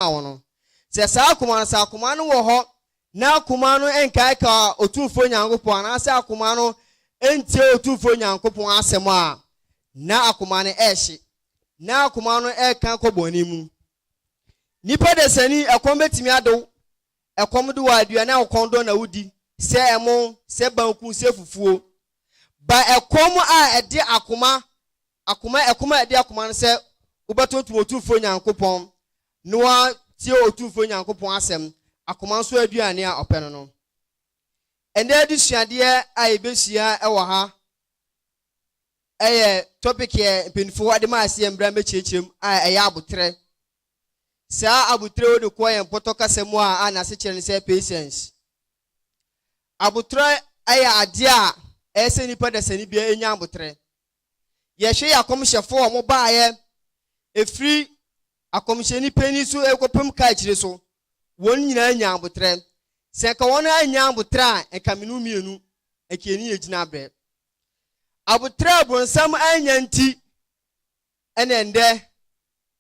no se saa akoma no wo ho na akoma no enkae ka Otumfo Nyankopɔn na se akoma no entie Otumfo Nyankopɔn asɛm a na akoma no ehye na akoma no eka kɔbɔni mu nipa de sani ekom betimi ado ekom do wa aduane akon do na wudi se emo se banku se fufuo ba ekom a ede akoma ede akoma no se ubetontu Otumfo Nyankopɔn no wa tie Otumfo Nyankopɔn asɛm akoma so aduane a opɛ no ende adusuade a ebesia ɛwɔ ha topic ye penfo ade ma ase mbra mechiechirem a ɛyɛ abotre saa abotre wo de ko yɛn poto kasɛmu a na se kyerɛ ne sɛ patience abotre ɛyɛ ade a ɛsɛ nipa da sani bia enya abotre ye hwe yakomhyɛfo ɔmo baayɛ efri akomhyɛni pani so ekopem ka akyire so won nyina nya abotre sɛ ka wɔn anya abotre a ɛka menu mienu ɛkieni egyina brɛ abotre bronsam anya nti ɛnɛndɛ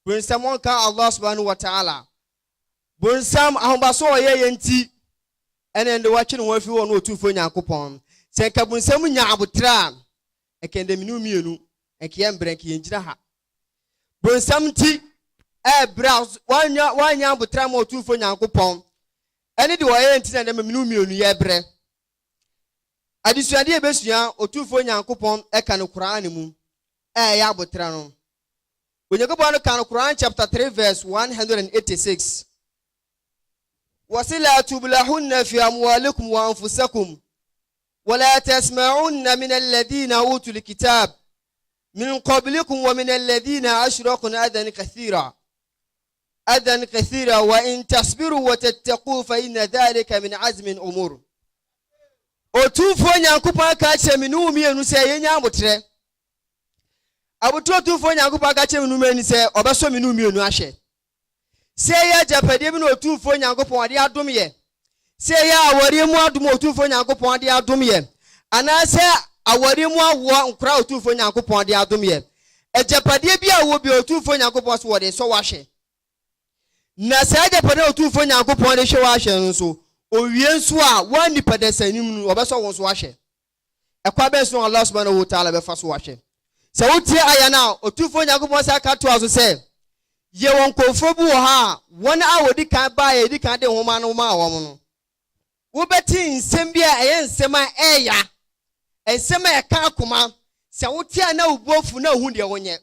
bronsam onka Allah subhanahu wa ta'ala bronsam ahobaso ɔyɛ yenti ɛnɛndɛ wakye no wafi wɔ no Otumfo Nyankopɔn sɛ ka bronsam nya abotre a ɛkɛndɛ menu mienu ɛkiyɛ mbrɛ ɛkiyɛ gyina ha bronsam nti bra wanya abotre ma Otumfo Nyankopɔn ɛne de wɔyɛ nti na dem menu mienu yɛ brɛ adisuade ebesua Otumfo Nyankopɔn ɛka no Quran mu ɛyɛ abotre no Onyankopɔn no ka no Quran chapter 3 verse 186 wasila tublahunna fi amwalikum wa anfusakum wala tasma'unna min alladhina utul kitab min qablikum wa min alladhina ashraku adan kathira wa in tasbiru wa tattaqu fa inna dhalika min azmi al-umur Otumfo Nyankopɔn ka kyerɛ me no mienu sɛ yenya abotre Otumfo Nyankopɔn ka kyerɛ me no mienu sɛ ɔbɛsɔ me no mienu ahyɛ sɛ yɛ japade bi no Otumfo Nyankopɔn ade adom yɛ sɛ yɛ awɔre mu adom Otumfo Nyankopɔn ade adom yɛ ana sɛ awɔre mu awo nkra Otumfo Nyankopɔn ade adom yɛ japade bi a wo bi Otumfo Nyankopɔn so wɔde sɔ wahyɛ na sɛ japade Otumfo Nyankopɔn de hwɛ wahyɛ nso owie nso a wani pedesanim nu obeso won so ahye ekwa be so Allah subhanahu wa ta'ala be fa so ahye se wotie aya na Otumfo Nyankopɔn sa ka to aso se ye won kofo bu wo ha won a wodi kan ba ye di kan de homa no ma wo no wo beti nsem bia eye nsem a eya ensem a ka akoma se wotie na ubuofu na hu de wonye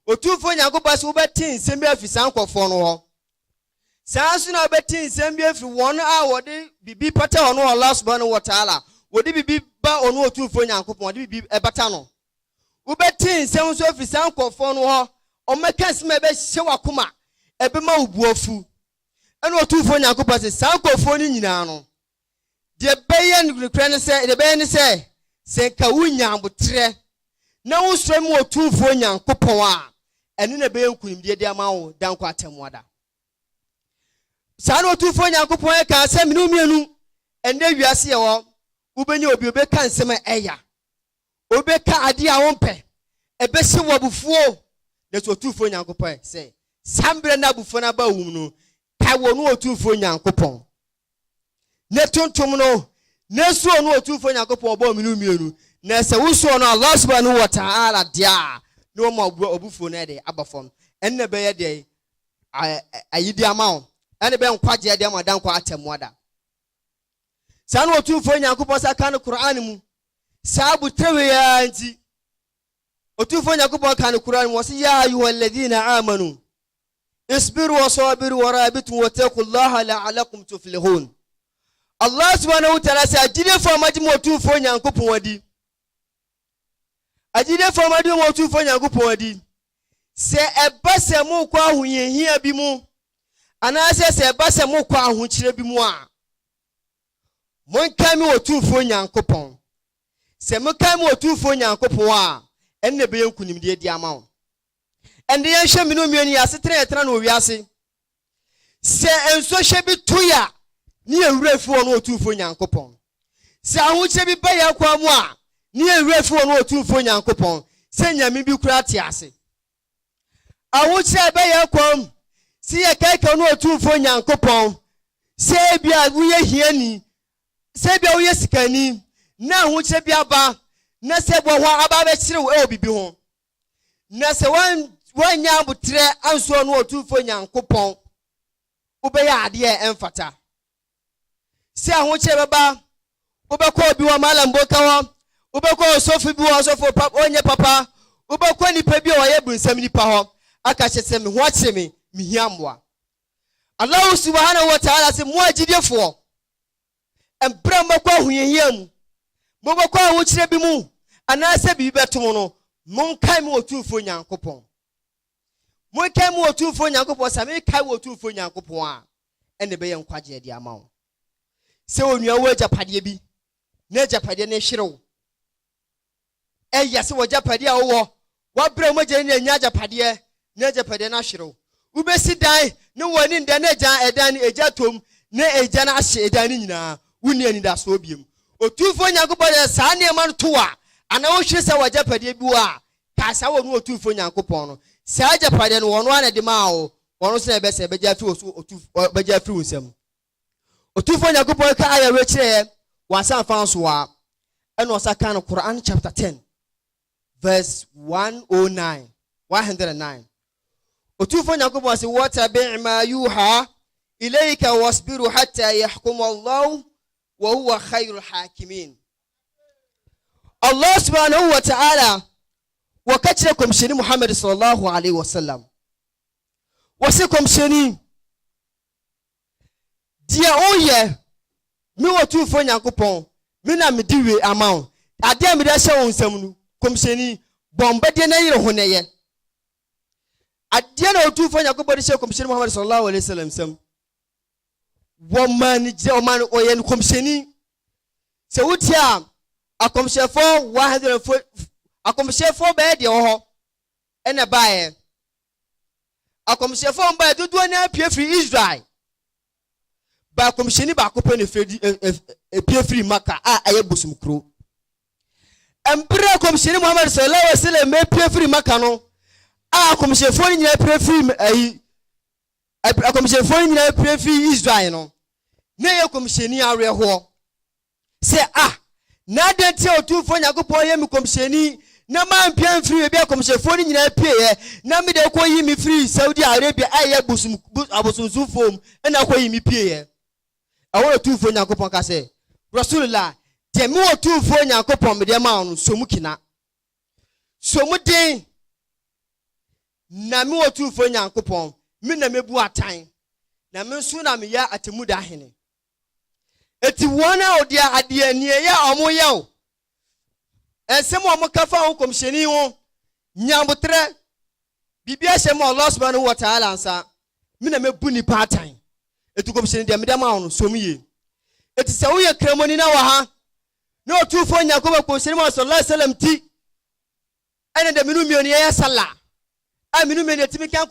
Otumfo Nyankopɔn se wo beti nsem bia fisan kofo no ho Sansu na beti nsem bi afri won a wode bibi pata ono Allah subhanahu wa ta'ala wode bibi ba ono Otumfo Nyankopɔn wode bibi ebata no wo beti nsem so afri san kofo no ho o meka sema be hye wakoma ebe ma ubuofu ene Otumfo Nyankopɔn se san kofo ni nyina no de beye nukre ne se de beye ne se ka wunya abotre na wo srem Otumfo Nyankopɔn a ene na beye nkunimde de ama wo danko atemuada Sano Otumfo Nyankopɔn ka asɛm no mienu ende wiase ye wo ubenya obi obeka nsɛm ɛya obeka ade a wompɛ ebɛhye wabufuo na Otumfo Nyankopɔn sɛ sambre na bufuo na ba wum no ka wo no Otumfo Nyankopɔn ne tontom no ne so no Otumfo Nyankopɔn ba minu mienu na sɛ wo so no Allah subhanahu wa ta'ala dia no ma obufuo na de abafom enne bɛyɛ de ayidi amawo ene be nkwaje de ma dan kwa atemuada sa na Otumfo Nyankopɔn sa ka no Quran mu sa abutrewe ya nti Otumfo Nyankopɔn ka no Quran mu wasi ya ayyuhalladhina amanu isbiru wasabiru warabitu wattaqullaha la'allakum tuflihun Allah subhanahu wa ta'ala sa ajide fo amadi mo Otumfo Nyankopɔn wadi ajide fo amadi mo Otumfo Nyankopɔn wadi se ebase mu kwa ahuyehia bi mu anase se base mo kwa ahokyere bi mu a monka mi Otumfo Nyankopɔn se monka mi Otumfo Nyankopɔn a enne be yankunimde di ama wo ende ye hwe mi no mienu ya setere etra na owiase se enso hwe bi toya ni ewura fi wo no Otumfo Nyankopɔn se ahokyere bi ba ya kwa mu a ni ewura fi wo no Otumfo Nyankopɔn se nyame bi kura te ase ahokyere ba ya kwa mu si ye keke no otumfo Nyankopon se bia wo ye hiani se bia wo ye sikani na ho kire bia ba na se bo ho aba ba kire wo bibi ho na se wan nya butre anso no otumfo Nyankopon wo be ya ade emfata se ho kire baba wo be ko bi wo malam boka wo wo be ko sofu bi wo sofu papa onye papa wo be ko nipa bi wo ye bunsam nipa ho aka kyese me ho akire me mihiamwa Allah subhanahu wa ta'ala se mo agidefo empra makwa huyehiam mo bakwa ho kire bi mu anase bi betom no monkai me otumfo Nyankopon monkai me otumfo Nyankopon sa me kai otumfo Nyankopon a ene be ye nkwaje de ama wo se onua wo agapade bi na agapade ne hyerew eya se wo agapade a wo bra mo gye ne nya agapade na agapade na hyerew ubesi dan ne woni nda na gya edan eja tom na eja na ahye edan ni nyina wuni ani da so biem otumfo Nyankopon de saa ne ma to a ana wo hwe se wagapade bi wa ka sa wo no otumfo Nyankopon no saa agapade no wono ana de ma wo wono se be se beja fi otumfo beja fi unsam otumfo Nyankopon ka aya we kire wasan fan so a eno saka no Quran chapter 10 verse 109 otumfo Nyankopon se watabi' ma yuha ilayka wasbiru hatta yahkum Allah wa huwa khairul hakimin. Allah subhanahu wa ta'ala wakati komsheni Muhammad sallallahu alaihi wasallam wasi komsheni dia oye mi otumfo Nyankopon mi na me diwe amaw ade mi da hye wonsam nu komsheni bomba de na yire honeye ade na otumfo Nyankopon de hye komsheni Muhammad sallallahu alaihi wasallam sam woman je oman oye komsheni se wutia akomshefo 104 akomshefo be de ho ene bae akomshefo mba dodo na pie free Israel ba komsheni ba ko pene fredi pie free Maka a aye bosumkro empire komsheni Muhammad sallallahu alaihi wasallam me pie free Maka no a komshefo ni nyina pie free ayi akomshefo ni nyina pie free Israel no na ye komsheni awe ho se na denti otumfo Nyankopon ye mi komsheni na man pian free bia komshefo ni nyina pie ye na me de ko yi mi free Saudi Arabia aye abosumsu fom na ko yi mi pie ye awo otumfo Nyankopon ka se Rasulullah de mi otumfo Nyankopon me de ma onu somu kina somu den na mi otumfo Nyankopon mi na mebu atan na me nso na me ya atemu da hene eti wona odia ade nie ya omoye o ensem o mokafa ho komsheni ho nyambotre bibia hye Allah subhanahu wa ta'ala ansa mi na mebu ni patan eti komsheni de me de ma onu somuye eti se wo ye kramoni na wa ha na otufo Nyankopon komsheni mo sallallahu alaihi wasallam ti ene de minu mioni ya sala a minu mioni etimi kan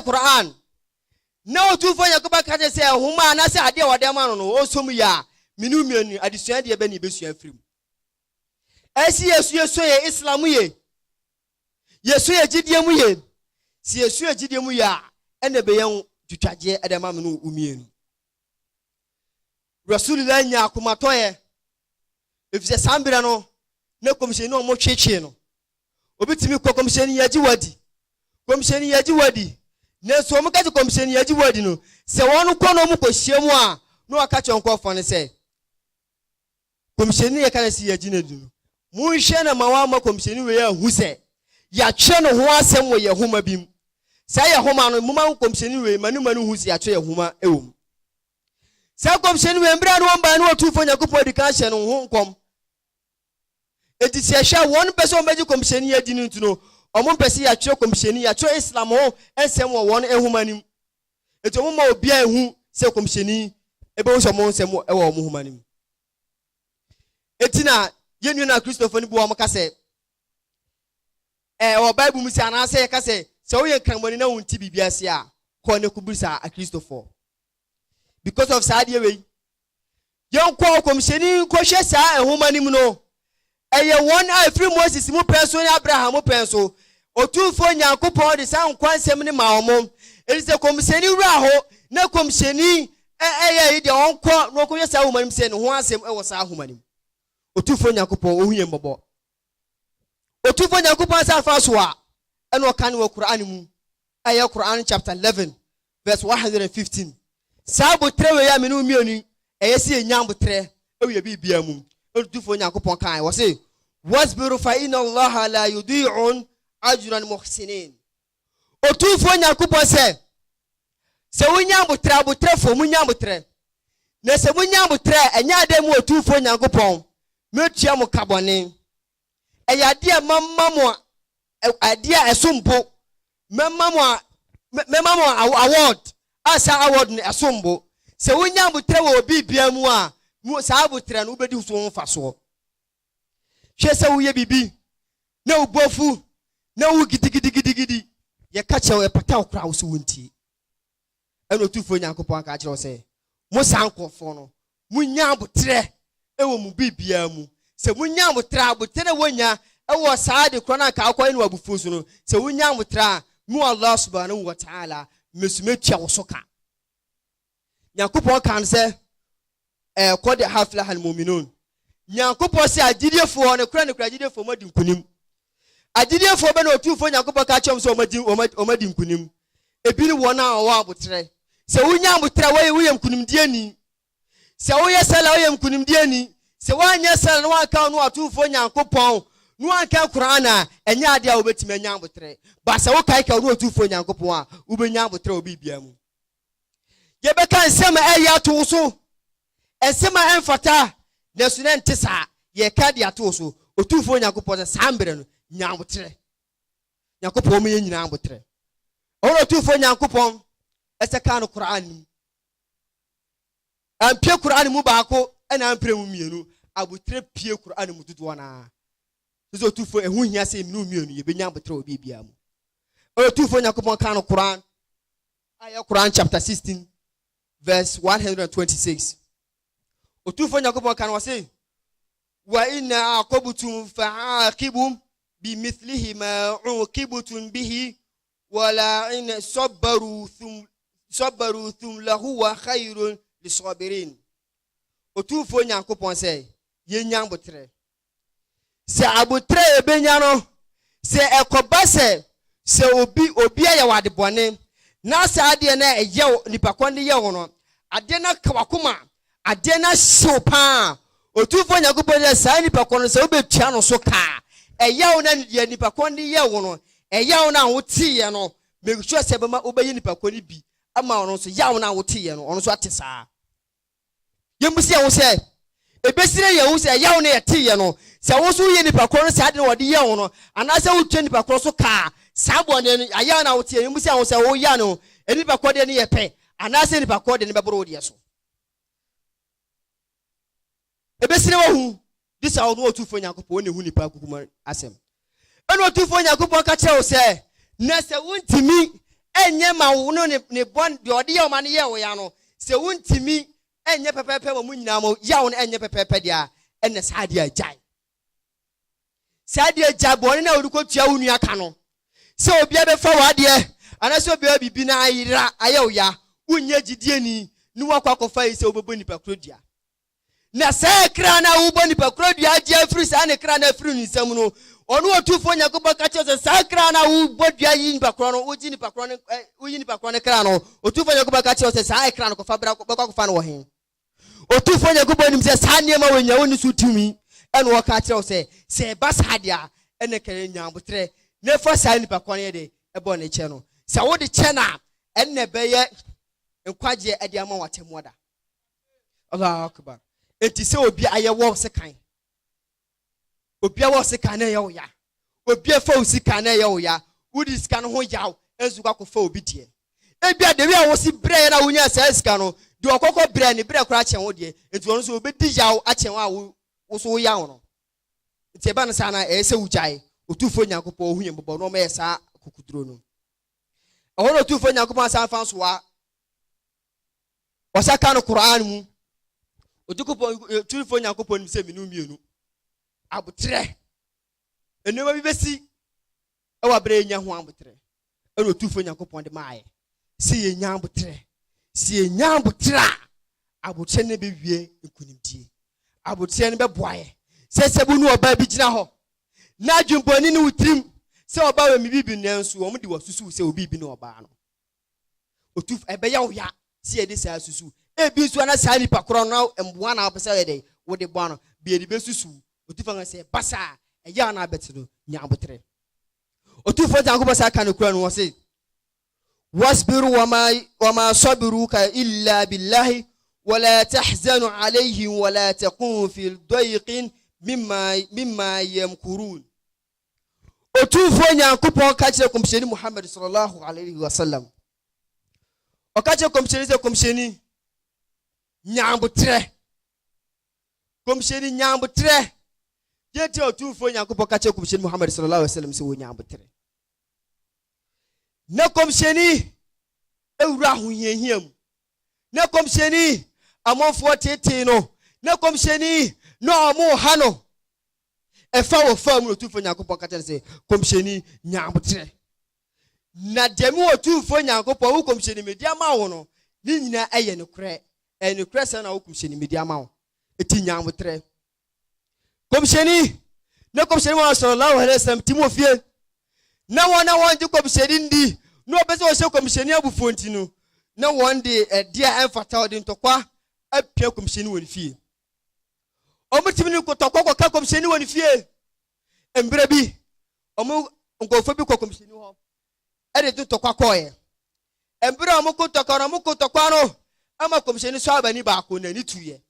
Quran na otufo Nyankopon ka se homa na se ade wode ma no o somu ya minu mioni adesua de be ni besua firim esi yesu ye Islam ye yesu ye gidie mu ye si yesu ye gidie mu ya ene be yen tutwaje ade ma no umienu Rasulullah nya akomato ye efise sambira no na komsheni no mo twetwe no obitimi ko komsheni yaji wadi na so mo ka komsheni yaji wadi no se wonu ko no mo ko hyiemu a no aka chonko fo ne se komsheni ye kana si yaji na du mu hye na mawa ma komsheni we ya hu se ya twe no ho asem wo ye homa bim sa ye homa no mu ma komsheni we manu hu se ya twe ye homa ewom sa komsheni we mbra no mba no otufo Nyankopon di ka hye no ho nkom eti se hye won pese o meji komsheni ya di ntuno omo pese ya twe komsheni ya twe Islam ho ensem wo won ehumanim eti omo ma obi ehu se komsheni ebe wo so mo ensem e wo omo humanim eti na yenu na Christopher ni bo am ka se o Bible mu si ana se ka se wo ye kramoni na wonti bibia se a ko ne kubusa a Christopher because of saade we yon ko komsheni ko hwe sa ehumanim no eye won a free Moses mu penso ni Abraham mu penso otufo Nyankopon de san kwansem ni ma omo Elise komiseni wura ho na komiseni eye de onko no ko yesa ahoma nim se ne ho asem e wo sa ahoma nim. Otufo Nyankopon ohunye mbobọ. Otufo Nyankopon sa fa so a eno kan wo Quran mu. Aya Quran chapter 11 verse 115. Sabo trewe ya menu mienu eyesi enyambo tre ewe bibia mu. Otufo Nyankopon kan wo se wasbiru fa inna Allah la yudi'un ajran muhsinin. Otufo Nyankopon se wunyambo tre abotre fo munyambo tre. Na se munyambo tre enya dem otufo Nyankopon metua mo kabone. Eyade mamamo adia esombo memamo award asa award ne esombo se wunyambo tre wo bibia mu a mu sa abotre no obedi so mfa so. Hwe se wo ye bibi na ubofu na wo gidigidi ye ka che wo pata okra wo so wonti eno tufo Nyankopon ka kire se mo sankofo no munyambo tre ewo mu bibia mu se munyambo tre abotre wonya ewo saade krona ka akwa enu abufu so no se wunyambo tre mu Allah subhanahu wa ta'ala mesumetia wo so ka. Nyankopon kan se qad hafla al mu'minun. Nyankopon se agidefo ne kura agidefo madi nkunim. Agidefo be na otufo Nyankopon ka chem so omadi nkunim. Ebi ni wona owo abotre. Se wunyambo tre wo yem kunim die ni. Se wo yesala wo yem kunim die ni. Se wanya sala no aka no atufo Nyankopon no aka Qur'ana enya ade a obetime nyambo tre. Ba se wo kai ka no atufo Nyankopon a ubenya tre obi bia mu. Ye be kan sema eya to so. Esema enfata na suna ntisa ye ka dia to so. Otufo Nyankopon se sambre no nyambo tre. Nyankopon me nyina nyambo tre. Oro otufo Nyankopon ese ka no Qur'an. Ampie Qur'an mu baako ena ampre mu mienu abutre pie Qur'an mu dudu na. So otufo ehu hia se mu mienu ye benya abotre obi bia mu. Oro otufo Nyankopon ka no Qur'an. Aya Quran chapter 16 verse 126. Otufo Nyankopon kan wase wa inna aqabutum fa'aqibum bimithlihi ma uqibtum bihi wala in sabaru thum lahu wa khairun lisabirin. Otufo Nyankopon se ye nyambotre se abotre ebenya no se ekoba se obi ya wade bone na sa ade na eyew nipa kwande ye wono ade na kawakoma ade na shopa. Otufo Nyankopon sa nipa kwande se obetua no so ka eyew na ye nipa kwande ye wono eyew na wotie ye no make sure se bema obeyi nipa kwande bi ama ono so yaw na wotie ye no ono so atesa yemusi ye wo se ebesire ye wo se yaw na ye tie ye no se wo so ye nipa kwande se ade na wode ye wono ana se wotwa nipa kwande so ka sabo ne aya na wotie yemusi ye wo se wo ya no enipa kwande ne ye pe ana se nipa kwande ne bebro wode so ebesire wo hu disa wo Otufo Nyankopon ne hu nipa kukuma asem eno Otufo Nyankopon ka kire wo se na se wontimi enye ma wo no ne bon de ode ye o ma ne ye wo ya no se wontimi enye pepepe wo mu nyina mo ya wo no enye pepepe dia enne saade ajai saade ajai bo ne na oruko tua wo nua ka no se obi abefa wade ana se obi abibi na ayira ayew ya wonye gidie ni nu wakwakofa yi se obebo nipa krodia na se kra na wo bo nipa krodia agi afiri sa ne kra na afiri nsam no onu Otufo Nyankopon ka che se sa kra na wo bodua yi nipa kro no ogi nipa kro no oyi nipa kro no kra no Otufo Nyankopon ka che se sa kra no kofa bra kofa no wo hen Otufo Nyankopon nim se sa niema wonya woni so tumi eno wo ka che se ba sa dia ene kere nyambotre ne fa sa nipa kro no ye de ebo ne che no se wo de che na enne beye nkwaje ade ama watemoda. Allahu akbar. Enti se obi ayewo se kan obi awo se kan na ye wo ya obi afa o sika na ye wo ya wudi sika no ho yaw ezuka ko fa obi die ebi ade wi awo si bre na wonya sa sika no de okoko bre ni bre kora chen wo die enti ono so obedi yaw a chen wa wo so yaw no enti eba no sa na e se wujai Otufo Nyankopon ohunye mbobọ no ma ye sa kokuduro no ono Otufo Nyankopon sa fa so wa osaka no Quran mu Otufo Nyankopon nim se minu mienu abotre enema bi besi e wa bre nya ho abotre eno Otufo Nyankopon de maaye si ye nyambotre si ye nyambotra abotre ne be wie nkunimdie abotre ne be boaye sesebu nu oba bi gina ho na adwumponi ne wutrim se oba we mi bibi nanso wo mde wasusu se obi bi ne oba no otuf ebe ya oya si ye de sa susu ebi so na sa nipa kro no emboa na opese ye de wo de boa no bi edi be susu otufa nga se basa eya na betino nyambotre otufo jango basa kan kura no wo se wasbiru wama sabruka illa billahi ولا تحزن عليهم ولا تكون في ضيق مما يمكرون otufo nyankopon ka kire komsheni Muhammad sallallahu alaihi wasallam o ka kire komsheni se komsheni nyambotre yeti otufo nyankopon ka kire komsheni Muhammad sallallahu alaihi wasallam se wo nyambotre na komsheni ewura hohiahiam na komsheni amonfo tete no na komsheni no amu ha no efa wo fam no tufo nyankopon ka tell say komsheni nyambotre na demu otufo nyankopon wo komsheni media ma wo no ni nyina eye ne kure enukure se na wo komsheni media ma wo eti nyambotre komsheni na komsheni wa sallallahu alaihi wasallam timofie na won di komsheni ndi no obese wo se komsheni abufonti no na won di dia enfata odi ntokwa apia komsheni woni fie omutimi ni kotokwa ka komsheni woni fie embre bi omu nkofo bi komsheni ho ede ntokwa koye embre omu kotokwa no ama komsheni so abani ba ko na ni tuye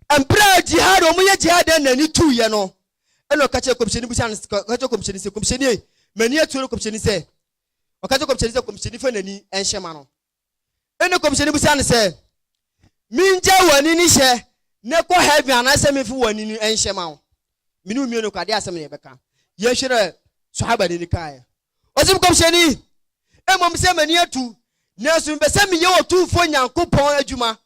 embre jihad omu ye jihad na ni tuye no eno ka che komsheni bu san ka che komsheni se komsheni mani atu komsheni se okaje komsheni se komsheni fa nani enhyema no eno komsheni bu san se minje wani ni hye ne ko heaven anase me fi wani ni enhyema wo minu mienu kwade asem ne beka ye hwere sahaba ni kai osim komsheni emom se mani atu nesu be se me ye otufo nyankopon adwuma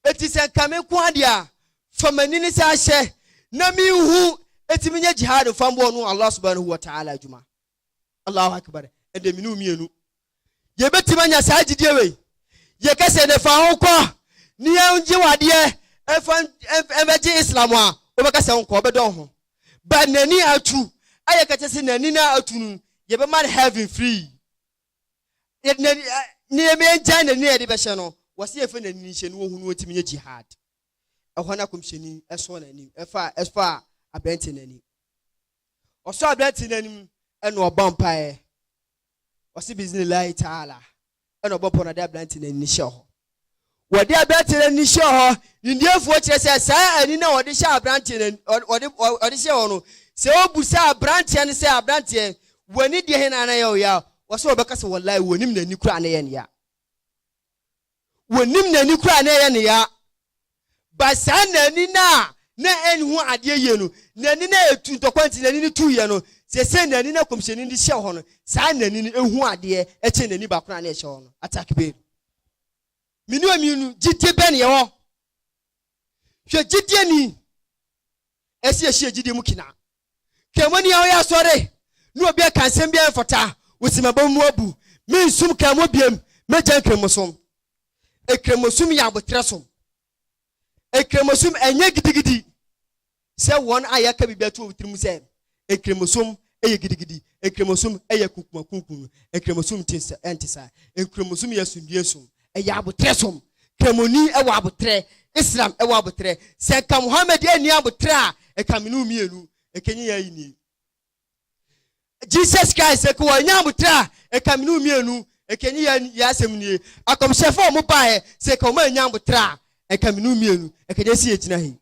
eti se kame ko ade a famani ni sa hye na mi hu eti minye jihad fambo no Allah subhanahu wa ta'ala adwuma Allahu akbar ede minu mienu ye betima nya sa agidie we ye kase ne fa ho ko ni enji wade emeji islam a obekase ho ko obedon ho ba nani atu aye kase nani na atu nu ye be man heaven free ni me nja nani e de be hye no wose efe nani hye no wo hunu otimi nya jihad ehona komsheni eso nani efa abenti nani oso abenti nani eno obampae wasi bismillah ta'ala eno bopona da abenti nani hye ho wode abenti nani hye ho ndiefuo kire se saa ani na wode hye abenti nani wode hye ho no se obusa abenti ne se abenti wani de he na na ye ya wose obekase wallahi wonim nani kura na ye ne ya wonim nani kura na ye ne ya basa nani na enhu ade ye no nani na etu ntokwanti nani ni tu ye no se nani na komsheni ndi hye ho no sa nani ni ehu ade eche nani ba kura na ye hye ho no attack be minu gidie ben ye ho hwe gidie ni esi ehye gidie mu kina kemoni ya ya sore no obi akansem bia mfota wosimabam mu abu me sum kamo biem me jan kremosom ekremosum ya abotresom ekremosum enye gidigidi se won ayaka bibiatu otrim se ekremosum eye gidigidi ekremosum eye kukumakukunu ekremosum tinsa entisa ekremosum yasundiesom eye abotresom kremoni ewa abotre islam ewa abotre se ka Muhammad eni abotre a ekaminu mienu ekenyi ya yini Jesus Christ ekwa nya abotre a ekaminu mienu ekenyi ya asemnie akomshefo mo bae se ka mo nya abotre a ekaminu mienu ekenye si ejina hi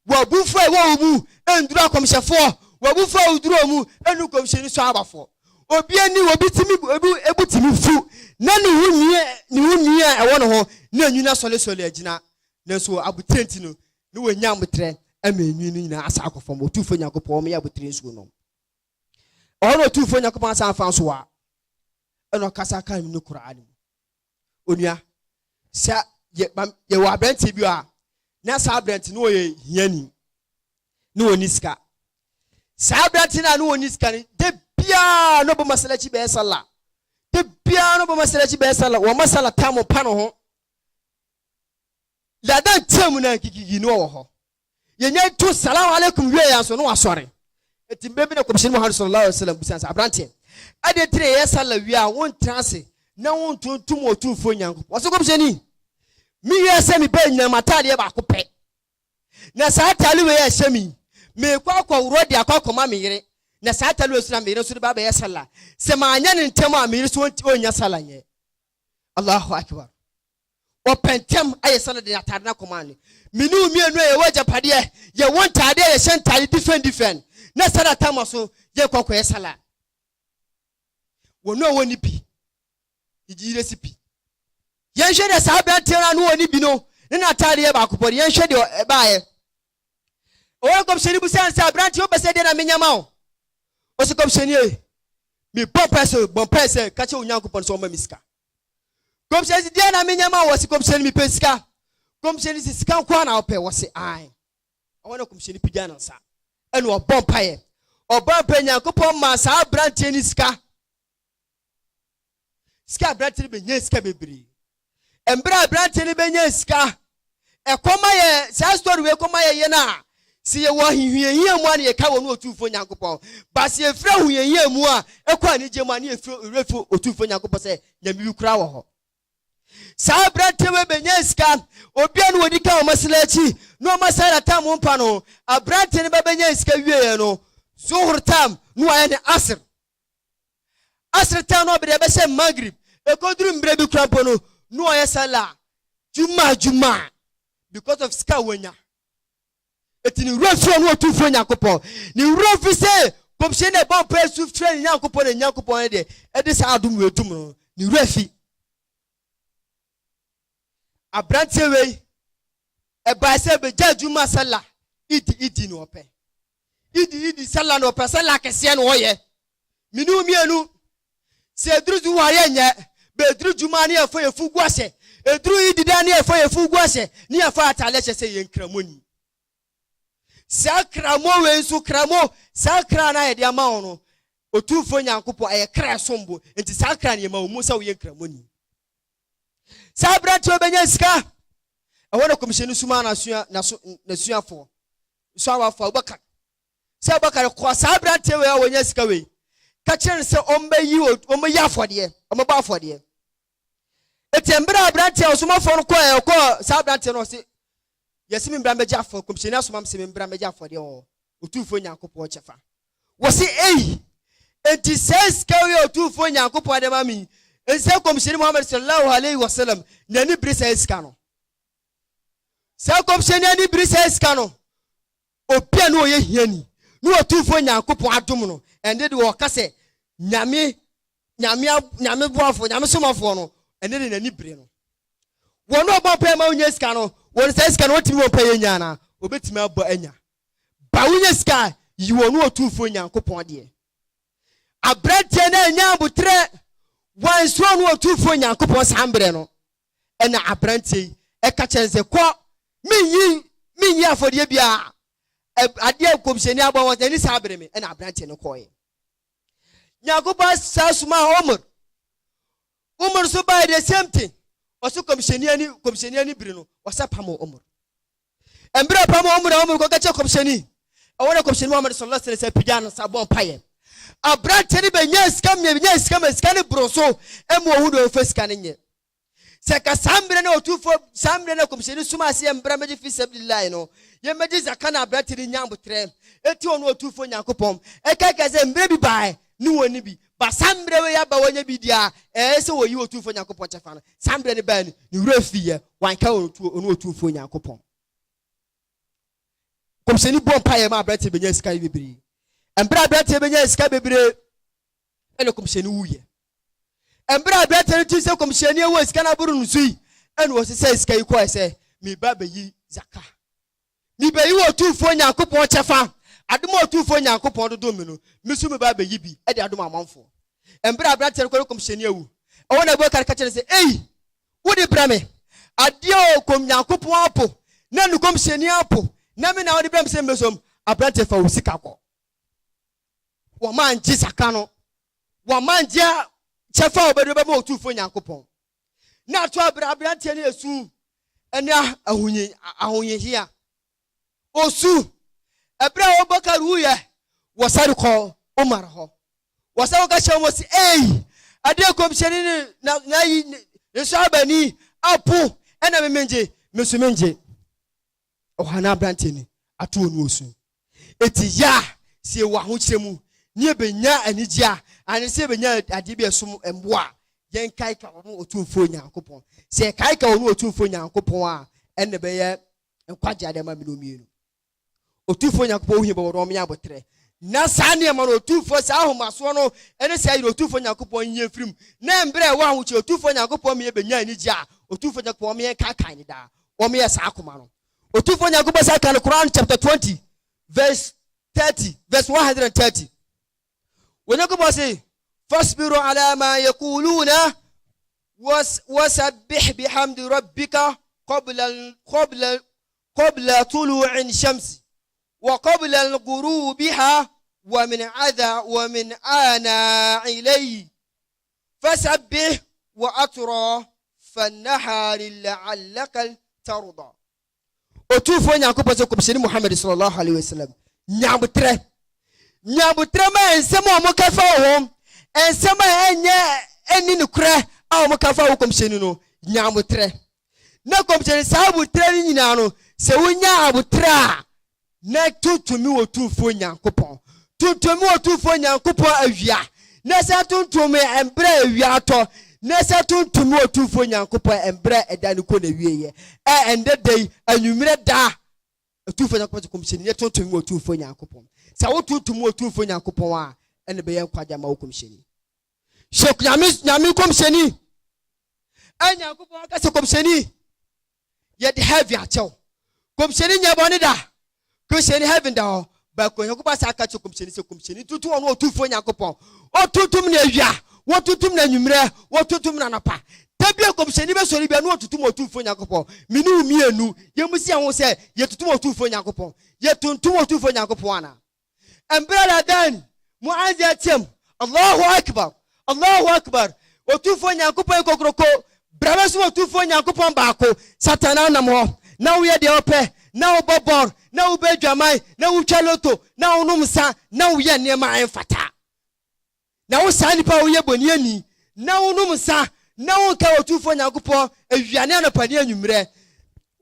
wabufo wo mu enduro akomshefo wabufo uduro mu enu komsheni so abafo obi ani obitimi ebutimi fu na ne hunni a ewo no ho na anwuna sole agina nanso abutenti no ne wanya abotre ama enwi no nyina asa akofom otufo nyakopon me ya abotre nsuo no ono otufo nyakopon asa afa nso wa eno kasa kan mi no Qur'an onua sa ye wa brenti bi a na sa brenti no ye hiani no oniska sa brenti na no oniska ni de bia no bo masalachi be sala te bia no bo masalachi be sala wo masala tamo pano ho la dan temu na kikigi no wo ho yenya to salam alaikum we ya so no asore eti bebi na komshini Muhammad sallallahu alaihi wasallam busan sa abrante ade tire ya sala wi a won transe na won tuntum otufo nyanko waso komshini mi yese mi be nyina matade ba ko pe na sa tale we ya shemi me kwa kwa urodi akwa me yire na sa tale we sura me yire so ba ba ya sala se ma anya ne ntem a me yire so onya sala nye Allahu akbar o pentem aye sala de atade na koma ni minu mienu e waja pade ye won tade ye shen tade different na sala tamaso ye kwakwa ye sala wono woni bi iji recipe yen hwe de sa ba tena no woni bi no ne na tade ye ba akopori yen hwe de ba ye o kom sheni bu san sa branti o bese de na menyama o so kom sheni e mi bon pese ka che onyankopon so ma miska kom sheni de na menyama o so kom sheni mi pesika kom sheni sika kwa na ope wo se ai o wona kom sheni pija na sa enu obon paye oban penyankopon ma sa branti ni sika branti be nya sika bebiri embra branti ni be nya sika e koma ye sa story we koma ye na si ye wo hihie mu an ye ka wo no otufo nyankopon ba si efra huhie mu a ekwa ni jema ni efra otufo nyankopon se nyami kura wo ho sa branti we be nya sika obi anu odi ka o masalachi no masala tam mpa no abranti ni be nya sika wie no zuhur tam no aye ni asr tam no be be se maghrib e koduru mbre bi kura pono no aye sala juma because of sika wanya etini rofi no otufo nyankopon ni rofi se komshe ne bon pe su train nyankopon de e de sa adum wetum no ni rofi abranti we e ba se be jajuma sala idi no ope idi sala no ope sala kese no oye minu mienu se druzu ware nya be druzu ma ne afo yefu guase edru idi da ne afo yefu guase ne afo atale chese ye nkramoni sakramo we nso kramo sakra na ye de ama ono otufo nyankopo aye kra sombo enti sakra ne ma omu sa wo ye nkramoni sabra to benya sika awona komisheni suma na suafo so awafo Abubakar se Abubakar ko sabra te we awonya sika we ka kire se ombayi afode omba afode etembra abrante osumafo no ko sabra te no se yesi mbra meja afo komisheni asoma mse mbra meja afode o otufo nyankopɔ chefa wo se enti sika we otufo nyankopɔ de mami ense komisheni Muhammad sallallahu alaihi wasallam nani brisa sika no sa komisheni ani brisa sika no opia no ye hiani no otufo nyankopɔ adom no ende de wo kase nyame boafo nyame somafo no ende de nani bre no wono oba ma unya sika no won sa sika no otimi wo pa yenya na obetimi abo anya ba unya sika yi wono otufo nyankopɔ de abrante na nya abutre wan so no otufo nyankopɔ sambre no ena abrante e ka chense ko minyi afodie bia ade komisheni abo won tani sabre me ena abrante no koye nyankopɔ sasuma Umar so by the same thing oso komisheni ani biri no wasapamo Umar embra pamo Umar ko ka che komisheni awona komisheni Muhammad sallallahu alaihi wasallam pijana sabon paye abrante ni benya sika ne broso emu ohudo ofesika ne nye se ka sambre na otufo sambre na komisheni suma ase embra meji fi sabilillah no ye meji zakana abrante ni nyambotre eti onu otufo nyankopom e ka ka se embra bi bai ni woni bi ba sambre we ya ba wonya bi dia se wo yi otufo nyankopom chefa no sambre ni bai ni refiye wan ka onu otufo nyankopom komisheni bon paye ma abrante benya sika bibiri embra abrante benya sika bibiri ene komisheni wuye embra abrante tu se komisheni wo sika na buru nsui ene wo se sika yi ko se mi ba yi zaka mi ba yi wo tufo nyankopon chefa adom otufo nyankopon dodo mi no misu mi ba yi bi e de adom amanfo embra abrante ko komisheni awu o na bo karika kire se wo de brame ade o kom nyankopon apo na nu komisheni apo na me na wo de brame se mesom abrante fa wo sika ko wo man ji saka no wo man ji chefa obedo be mo otufo Nyankopon na to abrabrantie na esu ena ahunye hia osu ebra obakaru ye wasari ko Omar ho wasawo ka che mo si ade komsheni na yi nsabani apu ena memenje mesumenje ohana abrante ni ato onu osu eti ya sie wa ho kyeremu ni ebenya anigya ani se ebenya ade bi esum emboa yen kai ka wo otumfo Nyankopon se kai ka wo otumfo Nyankopon a enne be ye nkwaje ade ma minomienu otumfo Nyankopon ohie bo ro me abotre na sane ma no otumfo sa ahomaso no ene se ayi otumfo Nyankopon nyɛ firim na mbre wa ho kye otumfo Nyankopon me ebenya anigya otumfo Nyankopon me ka kan ni da wo me sa akoma no otumfo Nyankopon sa kan Quran chapter 20 verse 30 verse 130 when Nyankopon say fasbiru ala ma yaquluna wasabbih bihamdi rabbika qabla tulu'in shamsi wa qabla al-ghurubiha wa min ana ilayhi fasabbih wa atra fan-nahari la'allaka tarda otufo Nyankopon se komsheni Muhammad sallallahu alaihi wasallam nyabutre ma ensem o mo kafa wo ensem enye eni ne kura a o mo kafa wo komsheni no nyabutre na komsheni sabutre ni nyina no se wonya abutre a na tutumi wo tufo Nyankopon awia na sa tuntumi embre awia to na sa tuntumi wo tufo Nyankopon embre edani ko na wieye ende dai anwumire da tufo Nyankopon komsheni ne tuntumi wo tufo Nyankopon sa wo tuntumi wo tufo Nyankopon a ene be yankwaja ma wo komsheni shek nyame komsheni Nyankopon aka se komsheni ye de heavy achew komsheni nya boni da komsheni heaven da ba ko Nyankopon sa aka che komsheni se komsheni tutu ono tufo Nyankopon o tutum na awia wo tutum na nwumire wo tutum na napa tabia komsheni be sori bia no tutum o tufo Nyankopon minu mienu ye musi an wo se ye tutum o tufo Nyankopon ye tuntum o tufo Nyankopon ana embrada dan muazi atem Allahu akbar o tufo Nyankopon kokroko brabeso o tufo Nyankopon baako satana nam ho na wo ye de ope na wo bobor na wo bedwamai na wo twaloto na wo numsa na wo ye nema enfata na wo sani pa wo ye boni ani na wo numsa na wo ka o tufo Nyankopon awiane anapani anwumre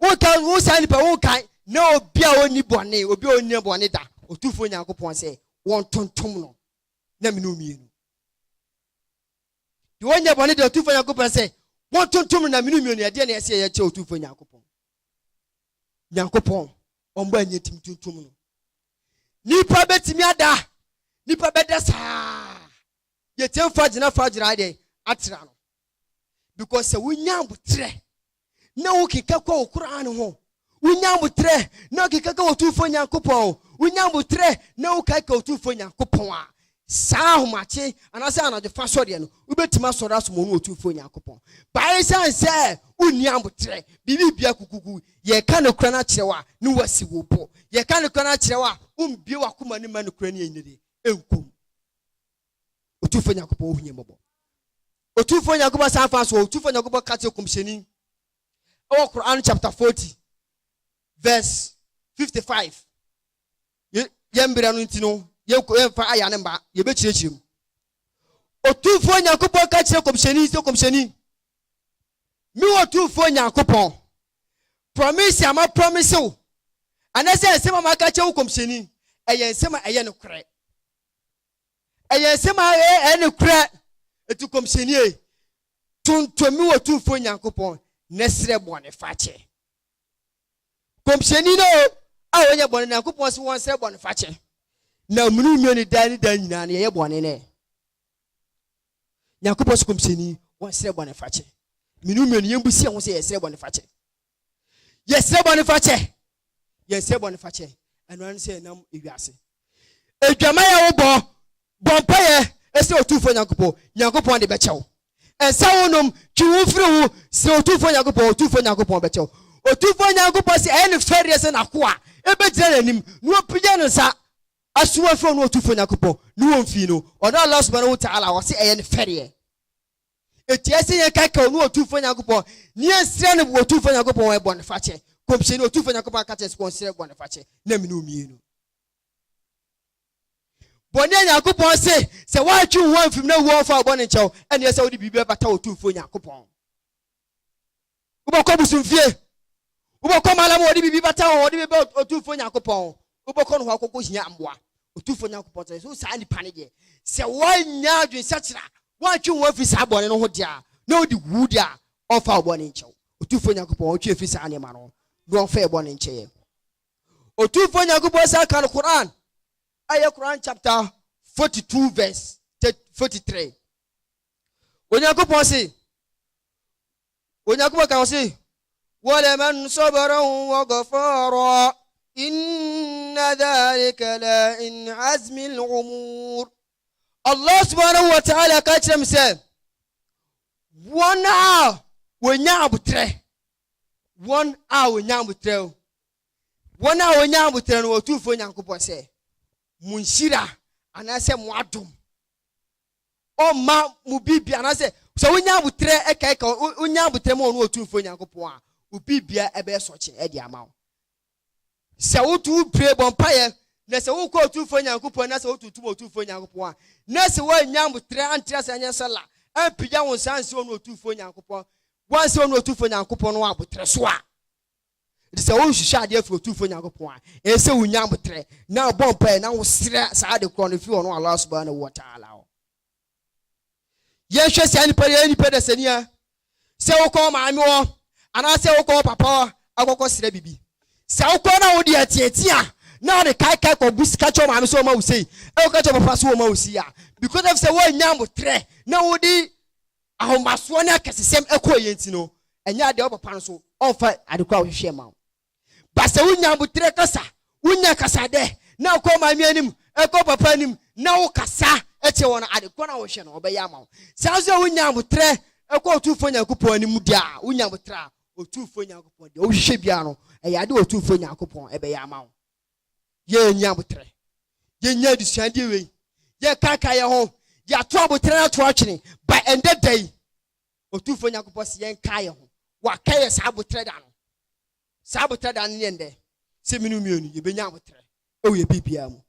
wo sani pa wo kan na obi a oni bone da o tufo Nyankopon se won tontom no na minumienu di wonya bone da o tufo Nyankopon se won tontom na minumienu ya de na ese ye che o tufo Nyankopon omba anye timtuntum no nipa betimi ada nipa beda saa ye temfa gina de atra no because se wonya abutre na wo keka kwa Quran ho wonya abutre na keka kwa tufo Nyankopon wonya abutre na wo keka otufo Nyankopon a saa homache anase anaje fa sori no ubetima sori asomo no otufo Nyankopon bai sanse unni abutre bibia kukuku ye ka ne kura na kirewa ne wasi wopo ye ka ne kura na kirewa umbie wakoma ne ma ne kura ne enire enkom otufo Nyankopon ohunye bobo otufo Nyankopon san fa so otufo Nyankopon ka te komsheni o Quran chapter 40 verse 55 ye mbira no ntino ye fa aya ne mba ye be kirechirem otufo Nyankopon ka kire komsheni mi otufo Nyankopon promise ama promise o anase ensema maka kire komsheni eye ensema eye no kure eye ensema eye no kure etu komsheni e tuntomi otufo Nyankopon nesre bone fache komsheni no a wonya bone Nyankopon se won sre bone fache na munu mi ni dan nyina na ye bone ne Nyankopon se komsheni won sre bone fache minu mi ni yembusi ho se ye sre bone fache ye sre bone fache anu an se nam ewiase edwama ya wo bompa ye ese otufo Nyankopon de bechew ensa wonom twiwu firi wo se otufo Nyankopon bechew otufo Nyankopon se ene fere se na koa ebegyina nanim no opije no sa asuwa fo no otufo Nyankopon no won fi no odo Allah subhanahu wa ta'ala wo se ene fere etiase ye kaka no otufo nyankopon ni ensire ne otufo nyankopon e bone fache komhye ne otufo nyankopon akache sponsor bone fache na minu mienu bone nyankopon se wa twu ho amfim na wo fa bone nchew ene se wo di bibi bata otufo nyankopon uboko busumfie uboko malam wo di bibi bata wo di bibi otufo nyankopon uboko no ho akoko hia amboa otufo nyankopon so sa ni pane de se wanya adwen sachira watwe wo afisa abone no ho dia na odi wu dia ofa abone nchew otufo nyankopon otwe afisa ane ma no no fa abone nchew otufo nyankopon sa kan Quran aya Quran chapter 42 verse 43 onyankopon kan se wala man sabara wa ghafara inna dhalika la in azmi al-umur Allah subhanahu wa ta'ala ka kyerɛ me sɛ wɔn a wonya abotrɛ no wɔtufo nyankopɔn sɛ munhyira anasɛ mo adom ɔma mu bibia anasɛ sɛ wonya abotrɛ ɛkaika wonya abotrɛ ma ɔno wɔtufo nyankopɔn a wo bibia ɛbɛyɛ sɔkye ɛde ama wo sɛ wotu pray bɔmpaeɛ na se wo ko otufo nyankopon na se wo tutu otufo nyankopon a na se wo nyambotre antre asa nya sala ampija won sanse wo otufo nyankopon wan se wo otufo nyankopon no abotre so a de se wo hwehwe ade afi otufo nyankopon a e se wo nyambotre na bompa na wo sire sa de kro no fi ono Allah subhanahu wa ta'ala ye hwe se ani pa de sania se wo ko maame wo ana se wo ko papa akoko sire bibi se wo ko na wo de atietia na de kai ko bus ka cho maame so ma usei e ka cho papa so ma usi ya because of say wo nyambotre na wo di ahomaso na kesesem ekọ yenti no enya de papa no so onfa adekwa wo hwe ma ba se wo nyambotre kasa wonya kasa de na ko maame anim ekọ papa anim na wo kasa eche won adekwa na wo hwe no obeya ma sa so wo nyambotre ekọ otufo nyankopon anim dia wo nyambotre otufo nyankopon de wo hwe bia no eya de otufo nyankopon ebeya ma ye nyabotre ye nya disuande we ye kaka ye ho ye ato abotre na to atwene by ende day otufo nyakopɔ se ye nka ye ho wa ka ye sa abotre da no ne ende se minu mienu ye be nya abotre o ye bibia mu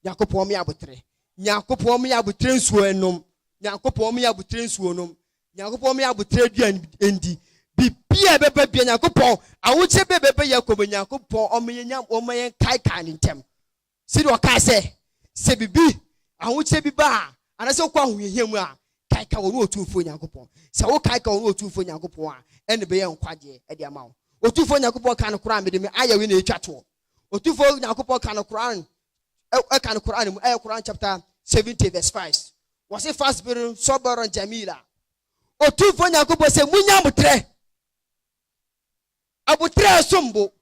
yakopɔ me abotre yakopɔ me abotre nsuo enom yakopɔ me abotre nsuo nom yakopɔ me abotre duan endi bibia bebe bia yakopɔ awoche bebe yakobo yakopɔ o me kai kan ntem si do ka se bibi awoche bi ba anase kwa hohia mu a kai ka wo otufo yakopɔ se wo kai ka wo otufo yakopɔ a ene be ye nkwaje e de ama wo otufo yakopɔ kan Quran me de me aya we na etwato otufo yakopɔ kan Quran e kan Quran mu Quran chapter 70 verse 5 was it fast biru sobaron jamila otufo yakopɔ se munya mutre abutre sombo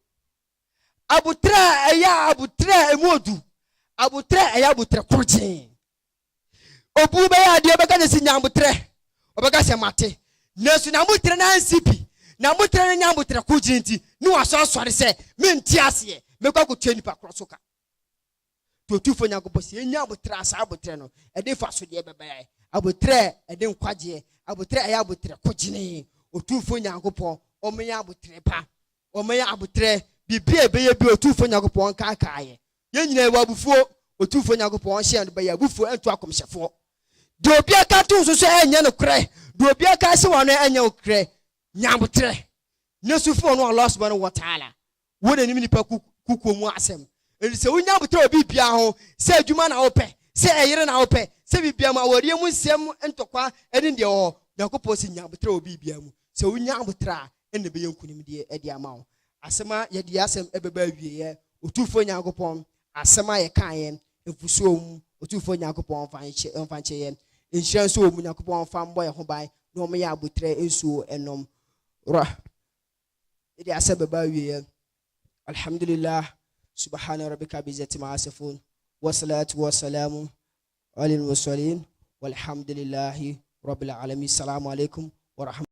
abutre eya abutre emodu abutre eya abutre kurje obu be ya de be ka se nyambutre obeka se mate nesu na mutre na nsipi na mutre na nyambutre kurje nti ni waso asore se menti ase me kwa ko twani pa krosoka to tufo nyagopo se nya abutre asa abutre no e de fa so de be be abutre e de nkwaje abutre eya abutre kujine otufo nyagopo o me ya abutre pa o me ya abutre bibia be ye bi otufo nyagopo nka kaaye ye nyina ewa bufuo otufo nyagopo hye ndo be ya bufuo entu akomhyefo de obi aka to so so enye no kre de obi aka se wono enye no kre nyabotre nesufo no Allah subhanahu wa ta'ala wo de nipa kukuo mu asem eli se wonya botre obi bia ho se adwuma na wo pe se eyire na wo pe se bibia ma wori mu nsem ntokwa ene de ho yakopo se nyabotre obi bia mu se wonya botre a ene be yankunim de e de ama wo asema ye de asem ebeba awie ye otufo nyakopon asema ye kan ye efuso mu otufo nyakopon fanche ye enhyiran so mu nyakopon fa mbo ye ho ban na o me ya abotre ensuo enom ra ye de asem beba awie ye alhamdulillah subhana rabbika bi izzati ma asifun wa salatu wa salamu alal mursalin walhamdulillahi rabbil alamin assalamu alaikum wa